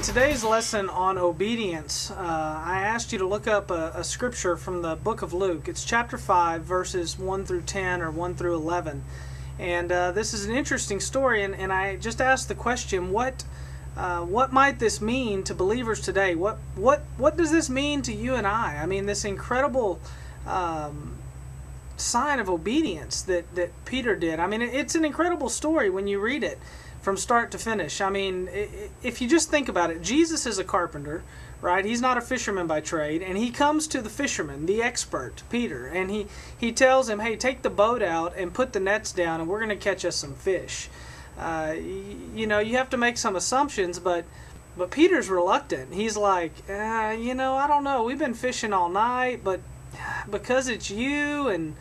today's lesson on obedience, I asked you to look up a scripture from the book of Luke. It's chapter 5, verses 1 through 10 or 1 through 11. And this is an interesting story, and I just asked the question, what might this mean to believers today? What does this mean to you and I? I mean, this incredible sign of obedience that Peter did. I mean, it's an incredible story when you read it from start to finish. I mean, if you just think about it, Jesus is a carpenter, right? He's not a fisherman by trade, and he comes to the fisherman, the expert, Peter, and he tells him, hey, take the boat out and put the nets down, and we're going to catch us some fish. You know, you have to make some assumptions, but Peter's reluctant. He's like, you know, I don't know. We've been fishing all night, but because it's you, and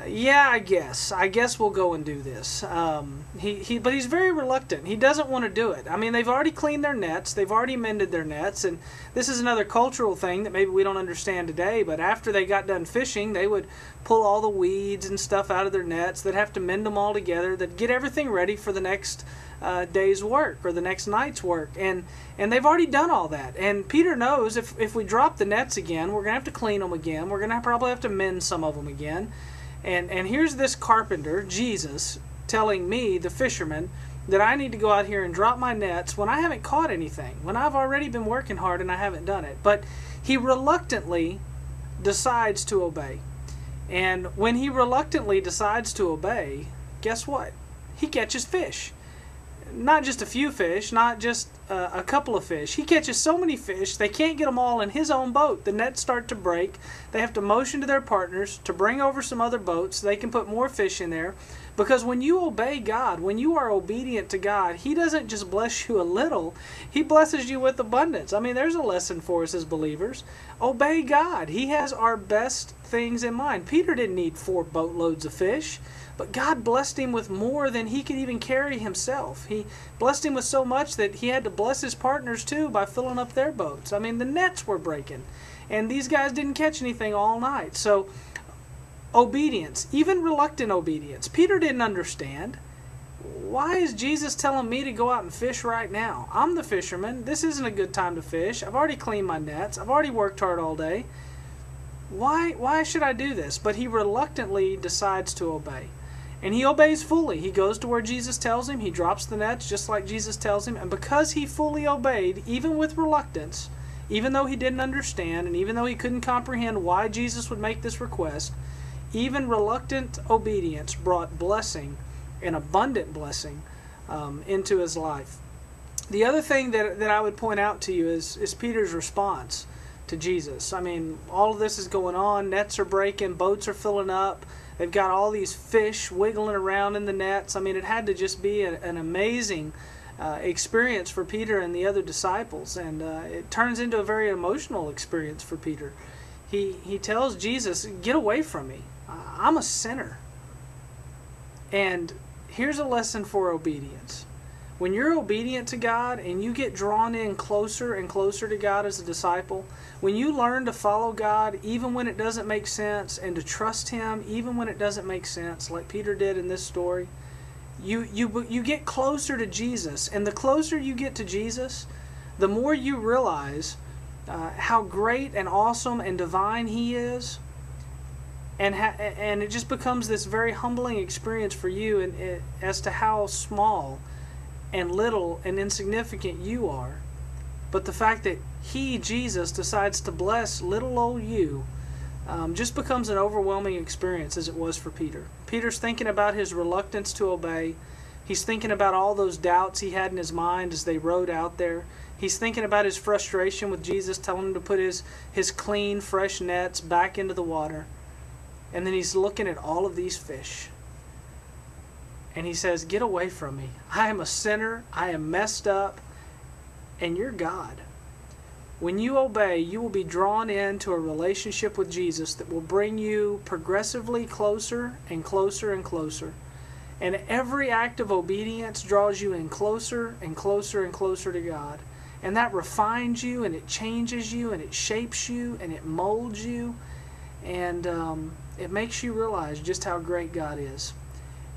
yeah, I guess we'll go and do this. But he's very reluctant. He doesn't want to do it. I mean, they've already cleaned their nets. They've already mended their nets. And this is another cultural thing that maybe we don't understand today. But after they got done fishing, they would pull all the weeds and stuff out of their nets. They'd have to mend them all together. They'd get everything ready for the next day's work or the next night's work. And they've already done all that. And Peter knows if we drop the nets again, we're going to have to clean them again. We're going to probably have to mend some of them again. And here's this carpenter, Jesus, telling me, the fisherman, that I need to go out here and drop my nets when I haven't caught anything, when I've already been working hard and I haven't done it. But he reluctantly decides to obey. And when he reluctantly decides to obey, guess what? He catches fish. Not just a few fish, not just a couple of fish. He catches so many fish, they can't get them all in his own boat. The nets start to break. They have to motion to their partners to bring over some other boats so they can put more fish in there. Because when you obey God, when you are obedient to God, He doesn't just bless you a little, He blesses you with abundance. I mean, there's a lesson for us as believers. Obey God. He has our best things in mind. Peter didn't need 4 boatloads of fish. But God blessed him with more than he could even carry himself. He blessed him with so much that he had to bless his partners too by filling up their boats. I mean, the nets were breaking. And these guys didn't catch anything all night. So, obedience, even reluctant obedience. Peter didn't understand. Why is Jesus telling me to go out and fish right now? I'm the fisherman. This isn't a good time to fish. I've already cleaned my nets. I've already worked hard all day. Why should I do this? But he reluctantly decides to obey. And he obeys fully. He goes to where Jesus tells him. He drops the nets just like Jesus tells him. And because he fully obeyed, even with reluctance, even though he didn't understand, and even though he couldn't comprehend why Jesus would make this request, even reluctant obedience brought blessing, an abundant blessing, into his life. The other thing that I would point out to you is Peter's response to Jesus. I mean, all of this is going on. Nets are breaking. Boats are filling up. They've got all these fish wiggling around in the nets. I mean, it had to just be an amazing experience for Peter and the other disciples. And it turns into a very emotional experience for Peter. He tells Jesus, get away from me. I'm a sinner. And here's a lesson for obedience. When you're obedient to God and you get drawn in closer and closer to God as a disciple, when you learn to follow God even when it doesn't make sense and to trust Him even when it doesn't make sense, like Peter did in this story, you get closer to Jesus. And the closer you get to Jesus, the more you realize how great and awesome and divine He is. And it just becomes this very humbling experience for you as to how small and little and insignificant you are. But the fact that He, Jesus, decides to bless little old you just becomes an overwhelming experience, as it was for Peter. Peter's thinking about his reluctance to obey. He's thinking about all those doubts he had in his mind as they rowed out there. He's thinking about his frustration with Jesus telling him to put his clean, fresh nets back into the water. And then he's looking at all of these fish. And he says, get away from me. I am a sinner. I am messed up. And you're God. When you obey, you will be drawn into a relationship with Jesus that will bring you progressively closer and closer and closer. And every act of obedience draws you in closer and closer and closer to God. And that refines you, and it changes you, and it shapes you, and it molds you. And it makes you realize just how great God is.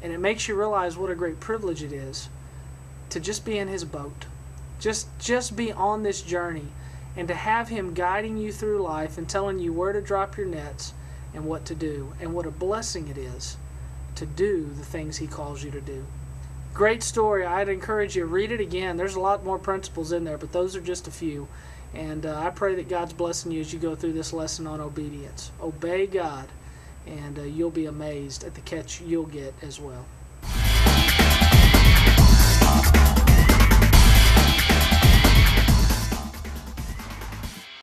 And it makes you realize what a great privilege it is to just be in His boat, Just be on this journey, and to have Him guiding you through life and telling you where to drop your nets and what to do, and what a blessing it is to do the things He calls you to do. Great story. I'd encourage you to read it again. There's a lot more principles in there, but those are just a few. And I pray that God's blessing you as you go through this lesson on obedience. Obey God, and you'll be amazed at the catch you'll get as well.